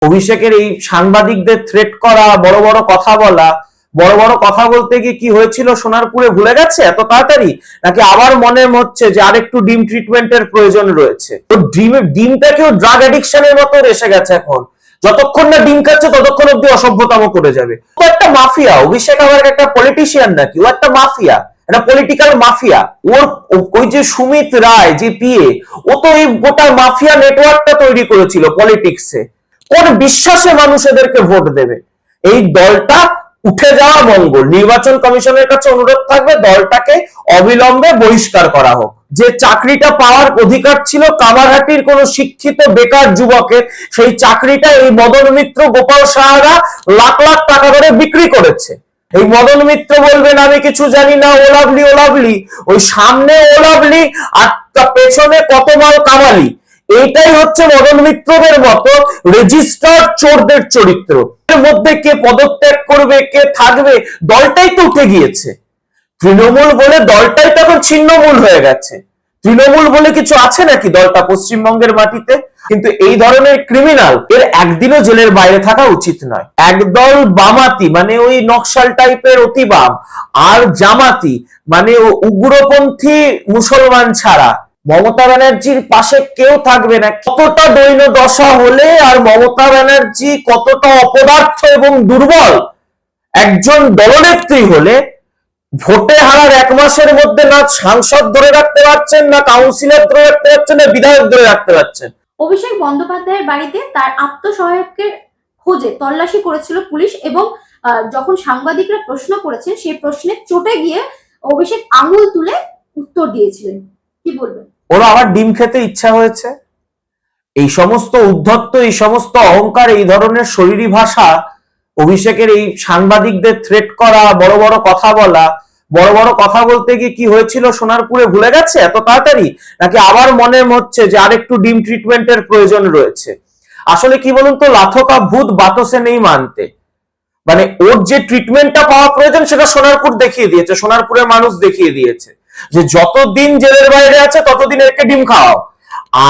অভিষেকের এই সাংবাদিকদের থ্রেট করা, বড় বড় কথা বলা, বড় বড় কথা বলতে গিয়ে কি হয়েছিল সোনারপুরে ভুলে গেছে এত তাড়াতাড়ি, নাকি আবার মনে হচ্ছে যে আরেকটু ডিম ট্রিটমেন্টের প্রয়োজন রয়েছে? তো ডিমটাকেও ড্রাগ অ্যাডিকশনের মতো এসে গেছে এখন। যতক্ষণ না ডিম খাচ্ছে ততক্ষণ অব্দি অসভ্যতাম করে যাবে। ও একটা মাফিয়া। অভিষেক আবার একটা পলিটিশিয়ান নাকি? ও একটা মাফিয়া, একটা পলিটিক্যাল মাফিয়া। ওর ওই যে সুমিত রায় যে পিএ, ও তো এই গোটা মাফিয়া নেটওয়ার্কটা তৈরি করেছিল পলিটিক্সে। কোন বিশ্বাসে মানুষ এদেরকে ভোট দেবে? এই দলটা উঠে যাওয়া মঙ্গল। নির্বাচন কমিশনের কাছে অনুরোধ থাকবে দলটাকে অবিলম্বে বহিষ্কার করা হোক। যে চাকরিটা পাওয়ার অধিকার ছিল কামারহাটির কোন শিক্ষিত বেকার যুবকের, সেই চাকরিটা এই মদন মিত্র, গোপাল সাহারা লাখ লাখ টাকা করে বিক্রি করেছে। এই মদন মিত্র বলবেন আমি কিছু জানি না, ওলাভলি ওলাভলি, ওই সামনে ওলাভলি আর পেছনে কত মাল কামালি। এইটাই হচ্ছে মদন মিত্রদের মতো রেজিস্টার্ড চোরদের চরিত্র। এর মধ্যে কে পদত্যাগ করবে, কে থাকবে, দলটাই তো উঠে গিয়েছে। তৃণমূল বলে দলটাই তখন ছিন্নমূল হয়ে গেছে। তৃণমূল বলে কিছু আছে নাকি দলটা পশ্চিমবঙ্গের মাটিতে? কিন্তু এই ধরনের ক্রিমিনাল এর একদিনও জেলের বাইরে থাকা উচিত নয়। একদল বামাতি মানে ওই নকশাল টাইপের অতি বাম, আর জামাতি মানে উগ্রপন্থী মুসলমান ছাড়া মমতা ব্যানার্জির পাশে কেউ থাকবে না। কতটা দৈন্য দশা হলে আর মমতা ব্যানার্জি কতটা অপদার্থ এবং দুর্বল একজন দলনেত্রী হলে ভোটে হারার এক মাসের মধ্যে না সাংসদ ধরে রাখতে পারছেন, না কাউন্সিলর ধরে রাখতে পারছেন, না বিধায়ক ধরে রাখতে পারছেন। অভিষেক বন্দ্যোপাধ্যায়ের বাড়িতে তার আত্মসহায়কের খোঁজে তল্লাশি করেছিল পুলিশ, এবং যখন সাংবাদিকরা প্রশ্ন করেছেন সেই প্রশ্নের চটে গিয়ে অভিষেক আঙুল তুলে উত্তর দিয়েছিলেন। কি বলবেন? ওরা আবার ডিম খেতে ইচ্ছা হয়েছে। এই সমস্ত উদ্ধত্ত, এই সমস্ত অহংকার, এই ধরনের শরীরী ভাষা, অভিষেকের এই সাংবাদিকদের থ্রেট করা, বড় বড় কথা বলা, বড় বড় কথা বলতে গিয়ে কি হয়েছিল সোনারপুরে ভুলে গেছে এত তাড়াতাড়ি, নাকি আবার মনে হচ্ছে যে আরেকটু ডিম ট্রিটমেন্টের প্রয়োজন রয়েছে? আসলে কি বলুন তো, লাথকা ভূত বাতসে নেই মানতে। মানে ওর যে ট্রিটমেন্টটা পাওয়া প্রয়োজন সেটা সোনারপুর দেখিয়ে দিয়েছে, সোনারপুরের মানুষ দেখিয়ে দিয়েছে যে যতদিন জেলের বাইরে আছে ততদিন একে ডিম খাওয়াও।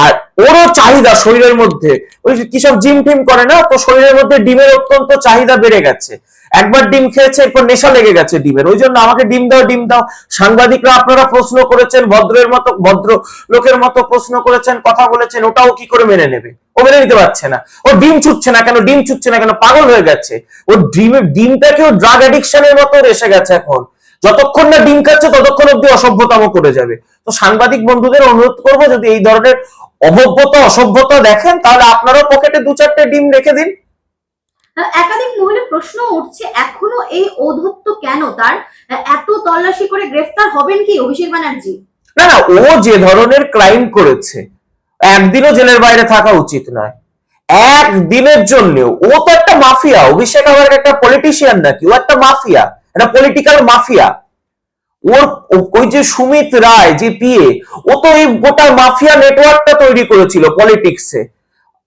আর ওরও চাহিদা শরীরের মধ্যে, ওই কিসব জিম টিম করে না তো, শরীরের মধ্যে ডিমের অত্যন্ত চাহিদা বেড়ে গেছে। একবার ডিম খেয়েছে, এরপর নেশা লেগে গেছে ডিমের, ওই জন্য আমাকে ডিম দাও ডিম দাও। সাংবাদিকরা আপনারা প্রশ্ন করেছেন, ভদ্রের মতো ভদ্র লোকের মতো প্রশ্ন করেছেন, কথা বলেছেন, ওটাও কি করে মেনে নেবে? ও মেনে নিতে পারছে না। ও ডিম ছুটছে না কেন, ডিম ছুটছে না কেন, পাগল হয়ে গেছে। ও ডিমটাকেও ড্রাগ অ্যাডিকশনের মতো এসে গেছে এখন। যতক্ষণ না ডিম খাচ্ছে ততক্ষণ অব্দি অসভ্যতাম করে যাবে। তো সাংবাদিক বন্ধুদের অনুরোধ করবো, যদি এই ধরনের অভব্যতা অসভ্যতা দেখেন তাহলে আপনারাও পকেটে দু চারটে ডিম রেখে দিন। একাধিক মহলে প্রশ্ন উঠছে, এখনো এই ঔদ্ধত্য কেন তার? এত তল্লাশি করে গ্রেফতার হবেন কি অভিষেক ব্যানার্জি? না না, ও যে ধরনের ক্রাইম করেছে একদিনও জেলের বাইরে থাকা উচিত নয়, একদিনের জন্য। ও তো একটা মাফিয়া। অভিষেক আবার একটা পলিটিশিয়ান নাকি? ও একটা মাফিয়া, একটা পলিটিক্যাল মাফিয়া। ওর ওই যে সুমিত রায় যে পিএ, ও তো এই গোটা মাফিয়া নেটওয়ার্কটা তৈরি করেছিল পলিটিক্সে।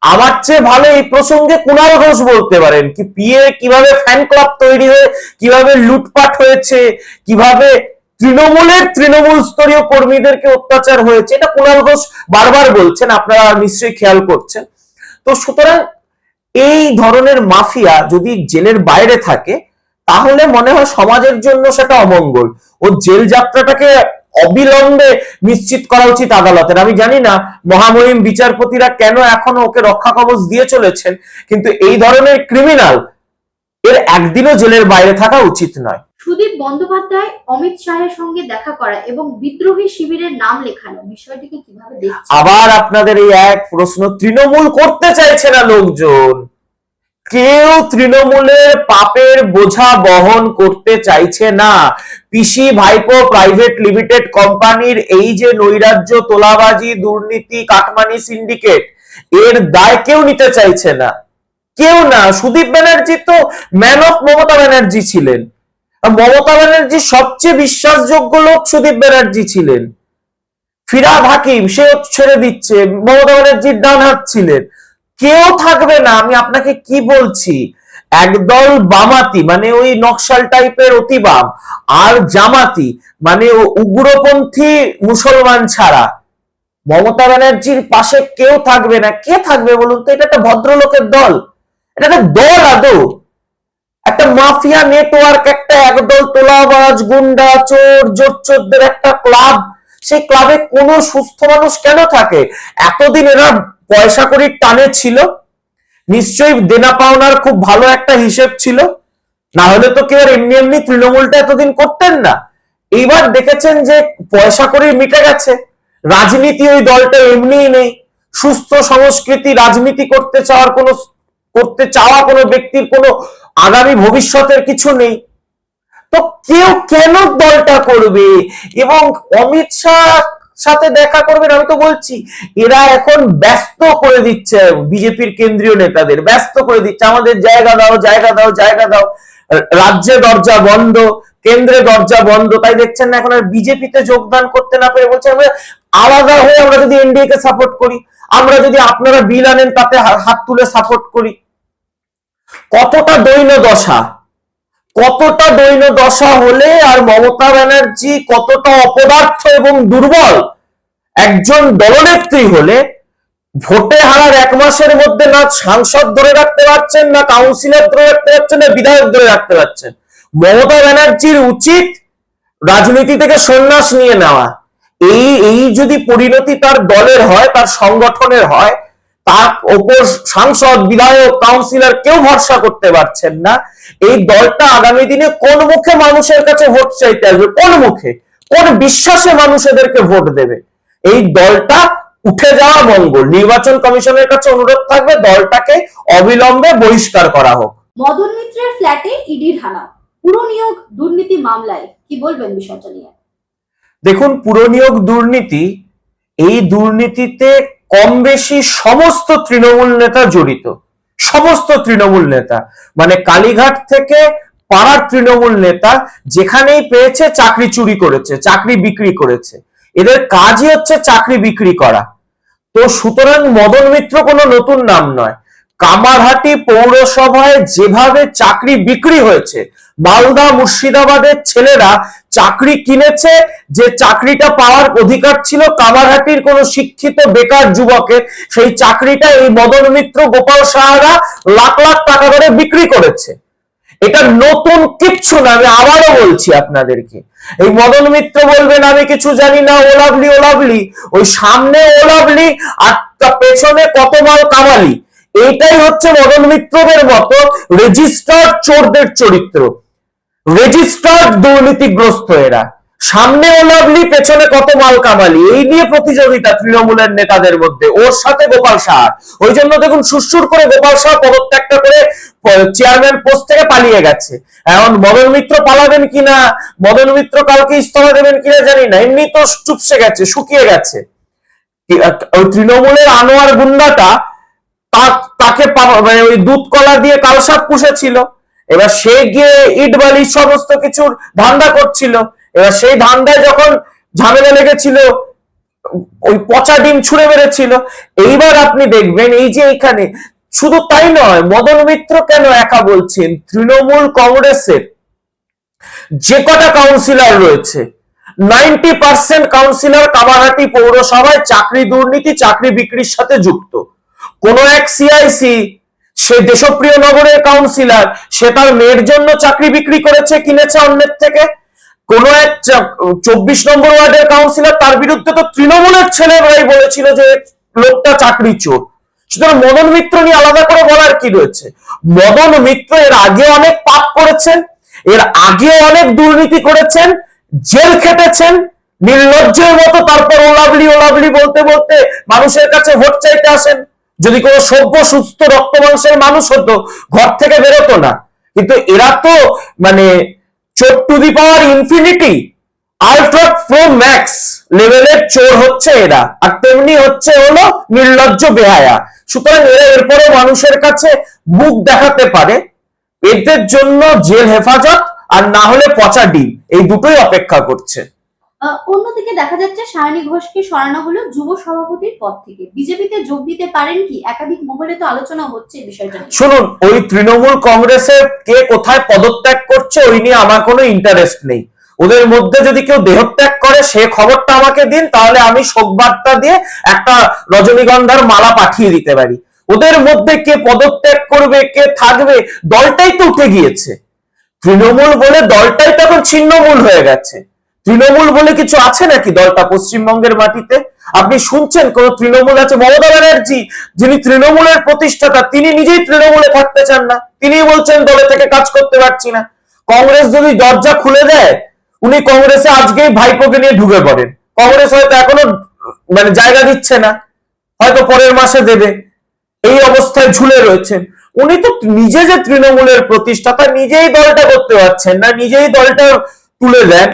আমার চেয়ে ভালো এই প্রসঙ্গে কুণাল ঘোষ বলতে পারেন কি পিএ কিভাবে ফ্যান ক্লাব তৈরি হয়ে কিভাবে লুটপাট হয়েছে, কিভাবে তৃণমূল স্তরীয় কর্মীদেরকে অত্যাচার হয়েছে, এটা কুণাল ঘোষ বারবার বলছেন, আপনারা নিশ্চয়ই খেয়াল করছেন। তো সুতরাং এই ধরনের মাফিয়া যদি জেলের বাইরে থাকে তাহলে মনে হয় সমাজের জন্য সেটা অমঙ্গল। ও জেল যাত্রাটাকে অবিলম্বে নিশ্চিত করা উচিত আদালতের। আমি জানি না মহামহিম বিচারপতিরা কেন এখনো ওকে রক্ষা কবচ দিয়ে চলেছেন, কিন্তু এই ধরনের ক্রিমিনাল এর একদিনও জেলের বাইরে থাকা উচিত নয়। সুদীপ বন্দ্যোপাধ্যায় অমিত শাহের সঙ্গে দেখা করা এবং বিদ্রোহী শিবিরের নাম লেখানো, বিষয়টিকে কিভাবে দেখছেন? আবার আপনাদের এই এক প্রশ্ন। তৃণমূল করতে চাইছে না লোকজন, কেউ তৃণমূলের পাপের বোঝা বহন করতে চাইছে না। পিসি ভাইপো প্রাইভেট লিমিটেড কোম্পানির এই যে নৈরাজ্য, তোলাবাজি, দুর্নীতি, কাটমানি সিন্ডিকেট, এর দায় কেউ নিতে চাইছে না, কেউ না। সুদীপ ব্যানার্জি তো ম্যান অফ মমতা ব্যানার্জি ছিলেন। মমতা ব্যানার্জির সবচেয়ে বিশ্বাসযোগ্য লোক সুদীপ ব্যানার্জি ছিলেন। ফিরহাদ হাকিম সে ছেড়ে দিচ্ছে, মমতা ব্যানার্জির ডান হাত ছিলেন। কেউ থাকবে না। আমি আপনাকে কি বলছি, একদল বামাতি মানে ওই নকশাল টাইপের অতি বাম, আর জামাতি মানে উগ্রপন্থী মুসলমান ছাড়া মমতা ব্যানার্জির পাশে কেউ থাকবে না। কে থাকবে বলুন তো? এটা একটা ভদ্রলোকের দল। এটা একটা দল আদৌ? একটা মাফিয়া নেটওয়ার্ক, একটা একদল তোলাবাজ গুন্ডা চোর জোচ্চোরদের একটা ক্লাব। সেই ক্লাবে কোনো সুস্থ মানুষ কেন থাকে? এতদিন এরা পয়সা কড়ির টানে ছিল, নিশ্চয়ই দেনা পাওনার খুব ভালো একটা হিসেব ছিল, না হলে তো কেউ এমনি এমনি তৃণমূলটা এতদিন করতেন না। এইবার দেখেছেন যে পয়সা কড়ি মিটে গেছে, রাজনীতি ওই দলটা এমনিই নেই, সুস্থ সংস্কৃতি রাজনীতি করতে চাওয়া কোনো ব্যক্তির কোনো আগামী ভবিষ্যতের কিছু নেই। তো কেউ কেন দলটা করবে? এবং অমিত শাহ সাথে দেখা করবেন, আমি তো বলছি এরা এখন ব্যস্ত করে দিচ্ছে, বিজেপির কেন্দ্রীয় নেতাদের ব্যস্ত করে দিচ্ছে, আমাদের জায়গা দাও জায়গা দাও জায়গা দাও। রাজ্যে দরজা বন্ধ, কেন্দ্রে দরজা বন্ধ, তাই দেখছেন না এখন আর বিজেপিতে যোগদান করতে না পেরে বলছে আমরা আলাদা হয়ে আমরা যদি এনডিএ কে সাপোর্ট করি, আমরা যদি আপনারা বিল আনেন তাতে হাত তুলে সাপোর্ট করি। কতটা দৈন্য দশা, কতটা দৈন্য দশা হলে আর মমতা ব্যানার্জি কতটা অপদার্থ এবং দুর্বল একজন দলনেত্রী হলে ভোটে হারার 1 মাসের মধ্যে না সাংসদ ধরে রাখতে পারছেন, না কাউন্সিলর ধরে রাখতে পারছেন, না বিধায়ক ধরে রাখতে পারছেন। মমতা ব্যানার্জির উচিত রাজনীতি থেকে সন্ন্যাস নিয়ে নেওয়া। এই যদি পরিণতি তার দলের হয়, তার সংগঠনের হয়, তার ওপর সাংসদ বিধায়ক কাউন্সিলর কেউ ভরসা করতে পারছেন না। এই দলটা আগামী দিনে কোন মুখে মানুষের কাছে ভোট চাইতে আসবে? কোন মুখে, কোন বিশ্বাসে মানুষ এদেরকে ভোট দেবে? এই দলটা উঠে যাওয়া মঙ্গল। নির্বাচন কমিশনের কাছে অনুরোধ থাকবে দলটাকে অবিলম্বে বহিষ্কার করা হোক। মদন মিত্রের ফ্ল্যাটে ইডির হানা, পুরনিয়োগ দুর্নীতি মামলায় কি বলবেন বিষয়টা নিয়ে? দেখুন, পুরনিয়োগ দুর্নীতি, এই দুর্নীতিতে কম বেশি সমস্ত তৃণমূল নেতা জড়িত, সমস্ত তৃণমূল নেতা, মানে কালীঘাট থেকে পাড়ার তৃণমূল নেতা যেখানেই পেয়েছে চাকরি চুরি করেছে, চাকরি বিক্রি করেছে। এদের কাজই হচ্ছে চাকরি বিক্রি করা। তো সুতরাং মদন মিত্র কোনো নতুন নাম নয়। কামারহাটি পৌরসভায় যেভাবে চাকরি বিক্রি হয়েছে, মালদা মুর্শিদাবাদের ছেলেরা চাকরি কিনেছে, যে চাকরিটা পাওয়ার অধিকার ছিল কামারহাটির কোন শিক্ষিত বেকার যুবকের, সেই চাকরিটা এই মদন মিত্র গোপাল সাহারা লাখ লাখ টাকা করে বিক্রি করেছে। এটা নতুন কিচ্ছু না, আমি আবারও বলছি আপনাদেরকে। এই মদন মিত্র বলবেন আমি কিছু জানি না, ওলাভলি ওলাভলি, ওই সামনে ওলাভলি আর পেছনে কত মাল কামালি। এইটাই হচ্ছে মদন মিত্রদের মতো রেজিস্টার্ড চোরদের চরিত্র, রেজিস্টার্ড দুর্নীতিগ্রস্ত এরা। সামনে ওলাভলি পেছনে কত মাল কামালি, এই নিয়ে প্রতিযোগিতা তৃণমূলের নেতাদের মধ্যে, ওর সাথে গোপাল সাহা। ওই জন্য দেখুন সুরসুর করে গোপাল সাহা পদত্যাগটা করে চেয়ারম্যান পোস্ট থেকে পালিয়ে গেছে। এখন মদন মিত্র পালাবেন কিনা, মদন মিত্র কালকে ইস্তফা দেবেন কিনা জানি না, এমনি তো চুপসে গেছে, শুকিয়ে গেছে। ওই তৃণমূলের আনোয়ার গুন্ডাটা তাকে ওই দুধ কলা দিয়ে কালসাপ পুষেছিল, এবার সে গিয়ে ইট বালি সমস্ত কিছুর ধান্দা করছিল। এবার সেই ধান্দায় যখন ঝামেলা লেগেছিল, ওই পচা ডিম ছুঁড়ে বেড়েছিল। এইবার আপনি দেখবেন এই যে এখানে শুধু তাই নয়, মদন মিত্র কেন একা বলছেন, তৃণমূল কংগ্রেসের যে কটা কাউন্সিলর রয়েছে 90% কাউন্সিলর কামারহাটি পৌরসভায় চাকরি দুর্নীতি চাকরি বিক্রির সাথে যুক্ত। কোন এক সিআইসি, সে দেশপ্রিয় নগরের কাউন্সিলর, সে তার মেয়ের জন্য চাকরি বিক্রি করেছে, কিনেছে অন্যের থেকে। কোন এক 24 নম্বর ওয়ার্ডের কাউন্সিলর, তার বিরুদ্ধে তো তৃণমূলের ছেলেরাই বলেছিল যে লোকটা চাকরি চোর। সুতরাং মদন মিত্র নিয়ে আলাদা করে বলার কি রয়েছে? মদন মিত্র এর আগে অনেক পাপ করেছেন, এর আগে অনেক দুর্নীতি করেছেন, জেল খেটেছেন নির্লজ্জের মতো, তারপর ওলাভলি ওলাভলি বলতে বলতে মানুষের কাছে ভোট চাইতে আসেন। যদি কোনো সভ্য সুস্থ রক্ত মাংসের মানুষ হতো ঘর থেকে বেরোতো না। কিন্তু এরা তো মানে 4 to the power infinity ultra pro max লেভেলের চোর হচ্ছে এরা, আর তেমনি হচ্ছে হলো নির্লজ্জ বেহায়া। সুতরাং এরা এরপরে মানুষের কাছে মুখ দেখাতে পারে, এদের জন্য জেল হেফাজত আর না হলে পচা ডিম, এই দুটোই অপেক্ষা করছে। অন্যদিকে দেখা যাচ্ছে সায়নী ঘোষকে সরানো হলো যুব সভাপতির পদ থেকে, বিজেপিতে যোগ দিতে পারেন কি? একাধিক মহলে তো আলোচনা হচ্ছে এই বিষয়টা। শুনুন, ওই তৃণমূল কংগ্রেসের কে কোথায় পদত্যাগ করছে ওই নিয়ে আমার কোনো ইন্টারেস্ট নেই। ওদের মধ্যে যদি কেউ দেহত্যাগ করে সে খবরটা আমাকে দিন, তাহলে আমি শোকবার্তা দিয়ে একটা রজনীগন্ধার মালা পাঠিয়ে দিতে পারি। ওদের মধ্যে কে পদত্যাগ করবে, কে থাকবে, দলটাই তো উঠে গিয়েছে। তৃণমূল বলে দলটাই তখন ছিন্নমূল হয়ে গেছে। তৃণমূল বলে কিছু আছে নাকি দলটা পশ্চিমবঙ্গের মাটিতে? আপনি শুনছেন কোন তৃণমূল আছে? মমতা ব্যানার্জি, যিনি তৃণমূলের প্রতিষ্ঠাতা, তিনি নিজেই তৃণমূলে থাকতে চান না। তিনি বলছেন দলে থেকে কাজ করতে পারছি না। কংগ্রেস যদি দরজা খুলে দেয়, উনি কংগ্রেসে আজকেই ভাইপোকে নিয়ে ঢুকে পড়েন। কংগ্রেস হয়তো এখনো জায়গা দিচ্ছে না, হয়তো পরের মাসে দেবে। এই অবস্থায় ঝুলে রয়েছেন। উনি তো নিজে যে তৃণমূলের প্রতিষ্ঠাতা, নিজেই দলটা করতে পারছেন না, নিজেই দলটা তুলে দেন।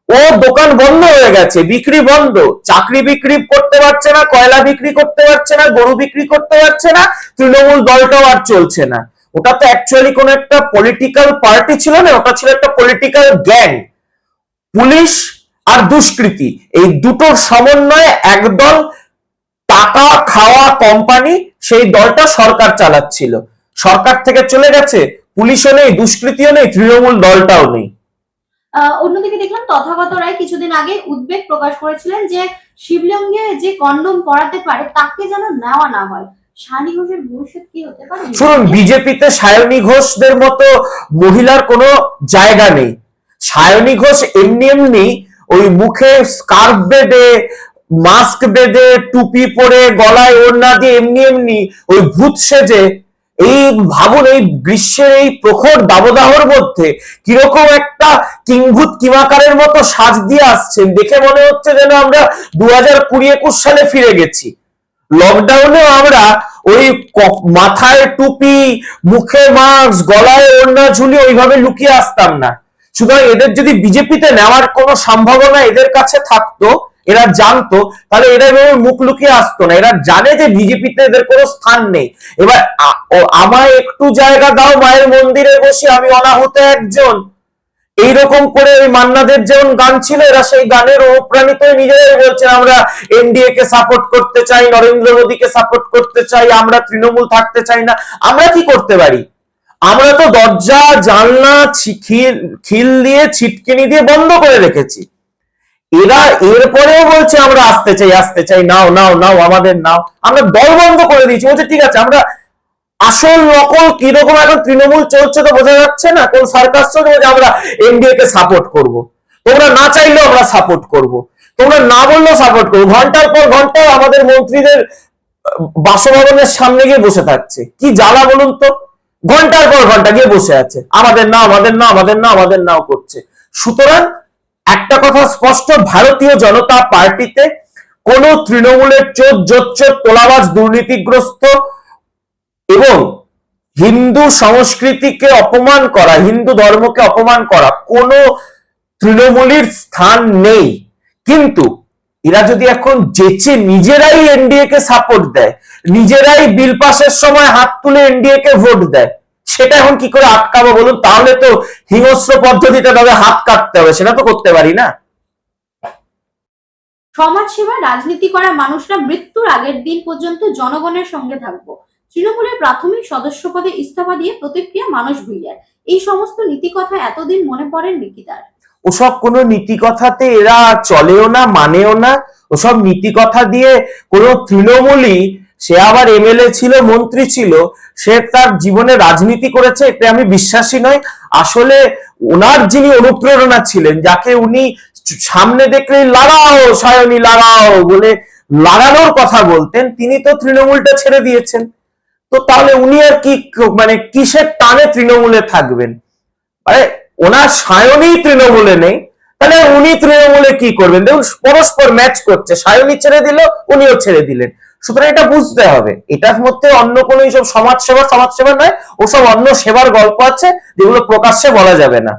ও দোকান বন্ধ হয়ে গেছে, বিক্রি বন্ধ, চাকরি বিক্রি করতে পারছে না, কয়লা বিক্রি করতে পারছে না, গরু বিক্রি করতে পারছে না, তৃণমূল দলটাও আর চলছে না। ওটা তো অ্যাকচুয়ালি কোন একটা পলিটিক্যাল পার্টি ছিল না, ওটা ছিল একটা পলিটিক্যাল গ্যাং। পুলিশ আর দুষ্কৃতী, এই দুটোর সমন্বয়ে একদল টাকা খাওয়া কোম্পানি, সেই দলটা সরকার চালাচ্ছিল। সরকার থেকে চলে গেছে, পুলিশও নেই, দুষ্কৃতীও নেই, তৃণমূল দলটাও নেই। অন্যদিকে দেখলাম তথাগত রায় কিছুদিন আগে উদ্বেগ প্রকাশ করেছিলেন যে শিবলিঙ্গে যে কন্ডম পরাতে পারে তাকে যেন নেওয়া না হয়। সায়নী ঘোষের ভবিষ্যৎ কি হতে পারে? শুনুন, বিজেপিতে সায়নী ঘোষদের মতো মহিলার কোনো জায়গা নেই। সায়নী ঘোষ এমনি এমনি ওই মুখে স্কার্ফ বেঁধে, মাস্ক বেঁধে, টুপি পরে, গলায় ওড়না দিয়ে এমনি এমনি ওই ভূত সেজে, এই ভাবুন এই গ্রীষ্মের এই প্রখর দাবদাহর মধ্যে কিরকম একটা কিংভূত কিমাকারের মতো সাজ দিয়ে আসছেন, দেখে মনে হচ্ছে যেন আমরা 2020-21 সালে ফিরে গেছি। লকডাউনেও আমরা ওই মাথায় টুপি, মুখে মাস্ক, গলায় ওড়না ঝুলিয়ে ওইভাবে লুকিয়ে আসতাম না। সুতরাং এদের যদি বিজেপিতে নেওয়ার কোনো সম্ভাবনা এদের কাছে থাকতো, এরা জানতো, তাহলে এরা এভাবে মুখ লুকিয়ে আসতো না। এরা জানে যে বিজেপিতে এদের কোনো স্থান নেই। এবার আমায় একটু জায়গা দাও মায়ের মন্দিরে বসে, আমি অনাহুত একজন, এইরকম করে ওই মান্নাদের যেমন গান ছিল, এরা সেই গানের অনুপ্রাণিত নিজেরাই বলছে আমরা এনডিএ কে সাপোর্ট করতে চাই, নরেন্দ্র মোদীকে সাপোর্ট করতে চাই, আমরা তৃণমূল থাকতে চাই না। আমরা কি করতে পারি? আমরা তো দরজা জানলা খিল দিয়ে ছিটকিনি দিয়ে বন্ধ করে রেখেছি। এরা এরপরেও বলছে আমরা আসতে চাই, আসতে চাই, নাও নাও নাও, আমাদের নাও। আমরা দল বন্ধ করে দিয়েছি, বলছে ঠিক আছে, আমরা আসল নকল কিরকম এখন তৃণমূল চলছে তো বোঝা যাচ্ছে না, কোন সার্কাস চলছে, যে আমরা এনডিএ কে সাপোর্ট করব। তোমরা না চাইলেও আমরা সাপোর্ট করব, তোমরা না বললেও সাপোর্ট করবো। ঘন্টার পর ঘন্টা আমাদের মন্ত্রীদের বাসভবনের সামনে গিয়ে বসে থাকছে। কি জ্বালা বলুন তো, ঘন্টার পর ঘন্টা গিয়ে বসে আছে, আমাদের না, আমাদের না, আমাদের না, আমাদের নাও করছে। সুতরাং একটা কথা স্পষ্ট, ভারতীয় জনতা পার্টিতে কোন তৃণমূলের চোর জোচ্চোর তোলাবাজ দুর্নীতিগ্রস্ত এবং হিন্দু সংস্কৃতিকে অপমান করা, হিন্দু ধর্মকে অপমান করা কোন তৃণমূলের স্থান নেই। কিন্তু এরা যদি এখন যেচে নিজেরাই এনডিএ কে সাপোর্ট দেয়, নিজেরাই বিল পাসের সময় হাত তুলে এনডিএ কে ভোট দেয়, সেটা এখন কি করে আটকাবো বলুন? তাহলে তো হিংস্র পদ্ধতিতে তবে হাত কাটতে হবে, সেটা তো করতে পারি না। সমাজ সেবা রাজনীতি করা মানুষরা মৃত্যুর আগের দিন পর্যন্ত জনগণের সঙ্গে থাকবো। তৃণমূলের প্রাথমিক সদস্য পদে ইস্তফা দিয়ে প্রতিক্রিয়া মানস ভুঁইয়ার। এই সমস্ত নীতি কথা এতদিন মনে পড়েন নিকিতার? ওসব কোনো নীতি কথাতে এরা চলেও না, মানেও না। ওসব নীতি কথা দিয়ে কোনো তৃণমূলই, সে আবার এমএলএ ছিল, মন্ত্রী ছিল, সে তার জীবনে রাজনীতি করেছে এতে আমি বিশ্বাসী নয়। আসলে ওনার যিনি অনুপ্রেরণা ছিলেন, যাকে উনি সামনে দেখলে লাগাও সায়নী লাগাও বলে লাগানোর কথা বলতেন, তিনি তো তৃণমূলটা ছেড়ে দিয়েছেন। তো তাহলে উনি আর কি কিসের টানে তৃণমূলে থাকবেন? ওনার সায়নী তৃণমূলে নেই, তাহলে উনি তৃণমূলে কি করবেন? দেখুন পরস্পর ম্যাচ করছে, সায়নী ছেড়ে দিল, উনিও ছেড়ে দিলেন। সুতরাং এটা বুঝতে হবে, এটার মধ্যে অন্য কোনো এইসব সমাজসেবা নয়, ওসব অন্য সেবার গল্প আছে যেগুলো প্রকাশ্যে বলা যাবে না।